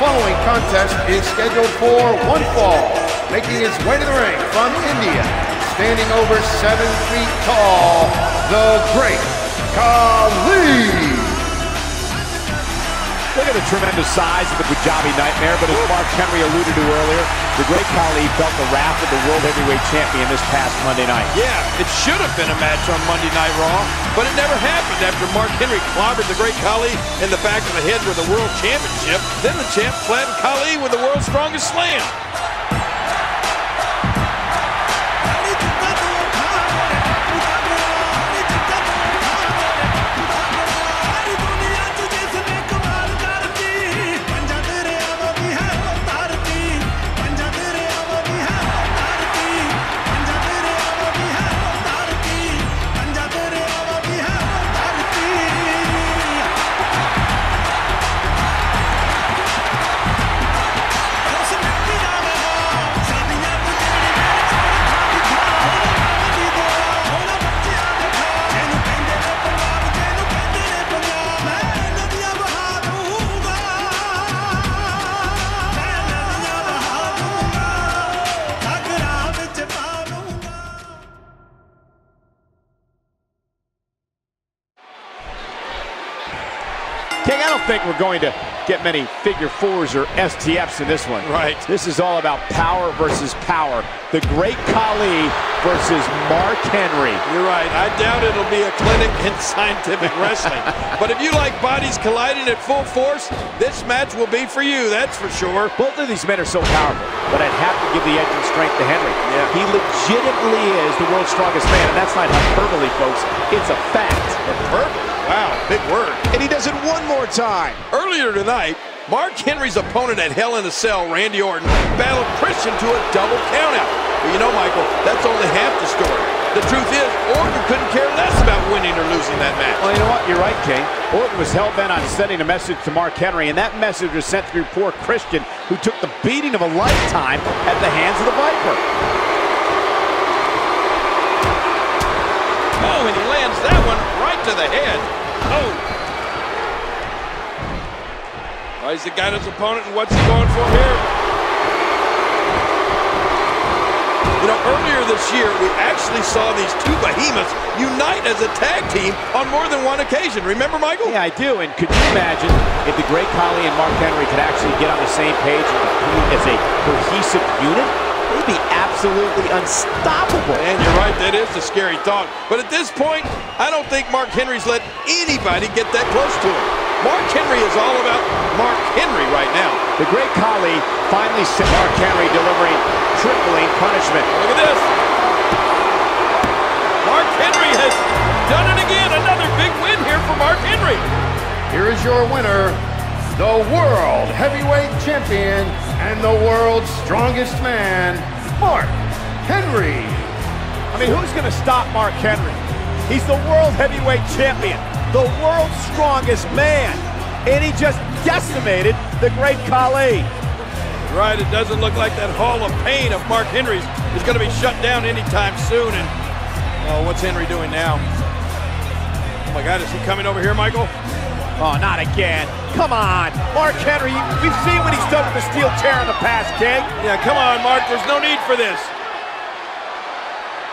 following contest is scheduled for one fall. Making his way to the ring from India, standing over 7 feet tall, the Great Khali. Look at the tremendous size of the Punjabi Nightmare, but as Mark Henry alluded to earlier, the Great Khali felt the wrath of the World Heavyweight Champion this past Monday night. Yeah, it should have been a match on Monday Night Raw, but it never happened after Mark Henry clobbered the Great Khali in the back of the head with the World Championship. Then the champ flattened Khali with the World's Strongest Slam. King, I don't think we're going to get many figure fours or STFs in this one. Right. This is all about power versus power. The Great Khali versus Mark Henry. You're right. I doubt it'll be a clinic in scientific wrestling. But if you like bodies colliding at full force, this match will be for you, that's for sure. Both of these men are so powerful, but I'd have to give the edge and strength to Henry. Yeah. He legitimately is the world's strongest man, and that's not hyperbole, folks. It's a fact. Hyperbole? Wow, big word. And he does it one more time. Earlier tonight, Mark Henry's opponent at Hell in a Cell, Randy Orton, battled Christian to a double countout. But you know, Michael, that's only half the story. The truth is, Orton couldn't care less about winning or losing that match. Well, you know what? You're right, King. Orton was hell-bent on sending a message to Mark Henry, and that message was sent through poor Christian, who took the beating of a lifetime at the hands of the Viper. Oh, and he lands that one right to the head. Oh. Oh, he's got his opponent, and what's he going for here? You know, earlier this year, we actually saw these two behemoths unite as a tag team on more than one occasion. Remember, Michael? Yeah, I do. And could you imagine if the Great Khali and Mark Henry could actually get on the same page and compete as a cohesive unit? They'd be absolutely unstoppable. And you're right, that is a scary thought. But at this point, I don't think Mark Henry's let anybody get that close to him. Mark Henry is all about Mark Henry right now. The Great Khali finally sent Mark Henry delivering tripling punishment. Look at this. Mark Henry has done it again. Another big win here for Mark Henry. Here is your winner, the World Heavyweight Champion and the world's strongest man, Mark Henry. I mean, who's going to stop Mark Henry? He's the World Heavyweight Champion, the world's strongest man, and he just decimated the Great Khali. Right, it doesn't look like that Hall of Pain of Mark Henry's is going to be shut down anytime soon. And, oh, what's Henry doing now? Oh, my God, is he coming over here, Michael? Oh, not again. Come on. Mark Henry, we've seen what he's done with the steel chair in the past, King. Yeah, come on, Mark. There's no need for this.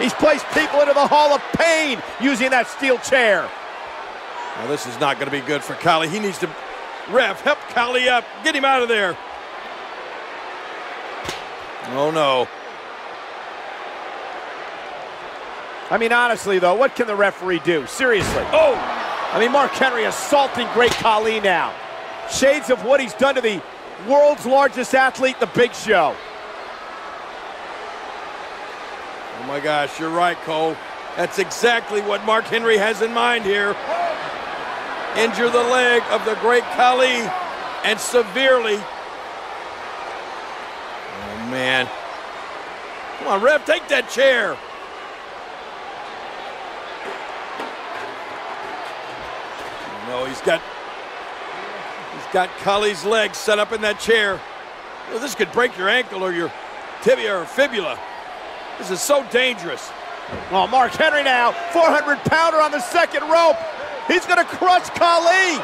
He's placed people into the Hall of Pain using that steel chair. Well, this is not going to be good for Khali. He needs to, ref, help Khali up. Get him out of there. Oh, no. I mean, honestly, though, what can the referee do? Seriously. Oh! I mean, Mark Henry assaulting Great Khali now. Shades of what he's done to the world's largest athlete, The Big Show. Oh, my gosh, you're right, Cole. That's exactly what Mark Henry has in mind here. Injure the leg of the Great Khali, and severely. Oh, man. Come on, ref, take that chair. No, he's got Khali's legs set up in that chair. Well, this could break your ankle or your tibia or fibula. This is so dangerous. Oh, Mark Henry now, 400-pounder on the second rope. He's gonna crush Khali.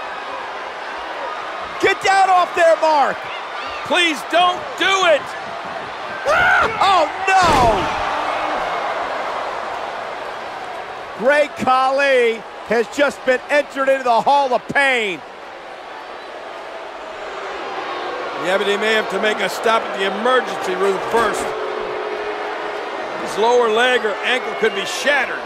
Get down off there, Mark. Please don't do it! Oh, no! Great Khali has just been entered into the Hall of Pain. Yeah, but they may have to make a stop at the emergency room first. His lower leg or ankle could be shattered.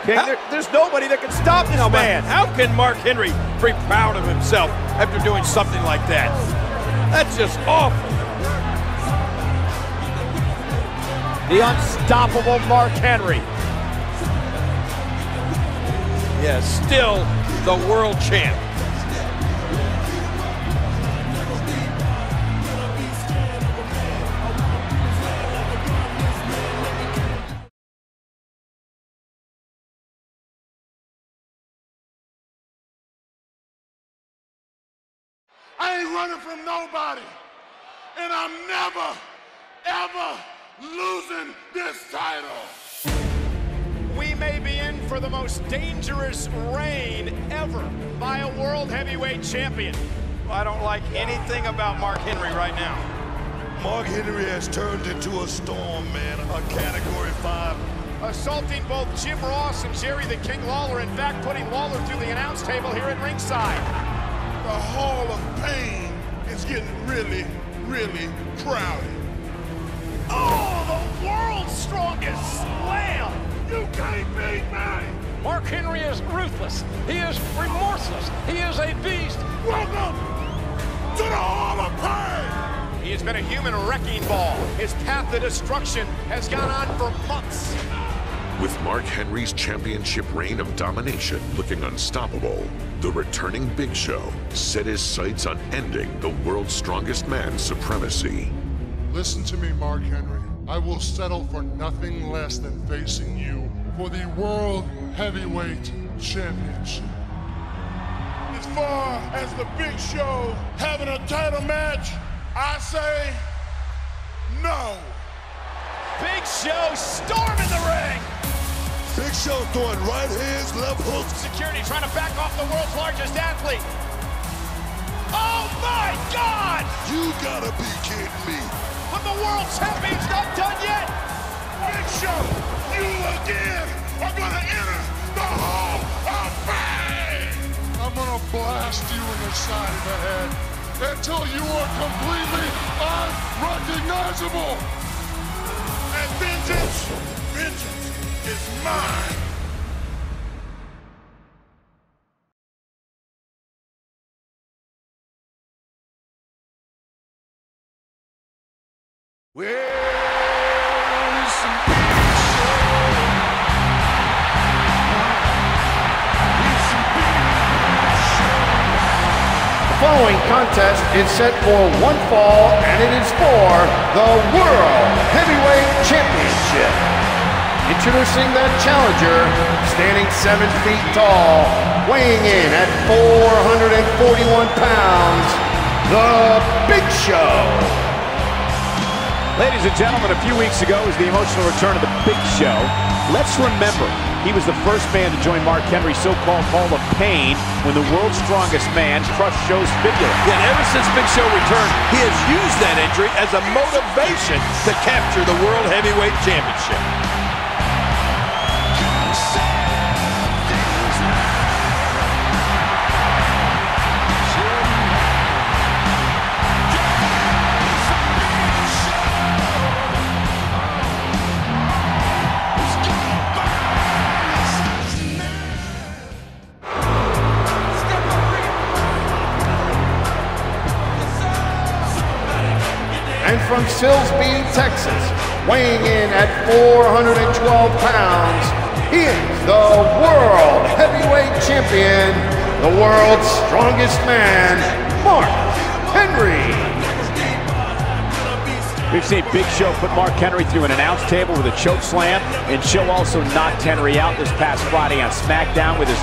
King, there's nobody that can stop this man. How can Mark Henry be proud of himself after doing something like that? That's just awful. The unstoppable Mark Henry. Yeah, still the world champ. I ain't running from nobody, and I'm never, ever losing this title. We may be in for the most dangerous reign ever by a world heavyweight champion. I don't like anything about Mark Henry right now. Mark Henry has turned into a storm, man, a Category 5. Assaulting both Jim Ross and Jerry the King Lawler, in fact putting Lawler through the announce table here at ringside. The Hall of Pain is getting really, really crowded. Oh, the world's strongest slam! You can't beat me! Mark Henry is ruthless. He is remorseless. He is a beast. Welcome to the Hall of Pain! He has been a human wrecking ball. His path to destruction has gone on for months. With Mark Henry's championship reign of domination looking unstoppable, the returning Big Show set his sights on ending the world's strongest man's supremacy. Listen to me, Mark Henry. I will settle for nothing less than facing you for the World Heavyweight Championship. As far as the Big Show having a title match, I say no. Big Show storming the ring. Big Show throwing right hands, left hooks. Security trying to back off the world's largest athlete. Oh my God! You gotta be kidding me. But the world champion's not done yet. Big Show, you again are gonna enter the Hall of Fame. I'm gonna blast you in the side of the head until you are completely unrecognizable. And vengeance is mine. The following contest is set for one fall, and it is for the World Heavyweight Championship. Introducing the challenger, standing 7 feet tall, weighing in at 441 pounds, the Big Show. Ladies and gentlemen, a few weeks ago was the emotional return of the Big Show. Let's remember, he was the first man to join Mark Henry's so-called Hall of Pain when the world's strongest man crushed Show's fibula. Yet ever since Big Show returned, he has used that injury as a motivation to capture the World Heavyweight Championship. And from Silsbee, Texas, weighing in at 412 pounds, he is the World Heavyweight Champion, the world's strongest man, Mark Henry. We've seen Big Show put Mark Henry through an announce table with a choke slam, and Show also knocked Henry out this past Friday on Smackdown with his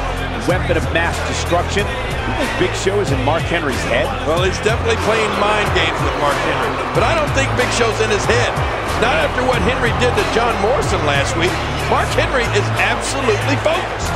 weapon of mass destruction. You think Big Show is in Mark Henry's head? Well, he's definitely playing mind games with Mark Henry, but I don't think Big Show's in his head. Not after what Henry did to John Morrison last week. Mark Henry is absolutely focused.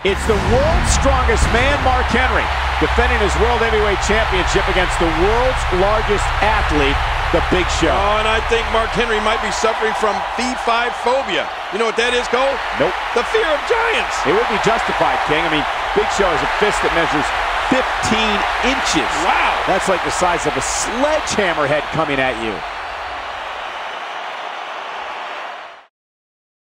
It's the world's strongest man, Mark Henry, defending his World Heavyweight Championship against the world's largest athlete, the Big Show. Oh, and I think Mark Henry might be suffering from fee-fi phobia. You know what that is, Cole? Nope. The fear of giants. It would be justified, King. I mean, Big Show has a fist that measures 15 inches. Wow. That's like the size of a sledgehammer head coming at you.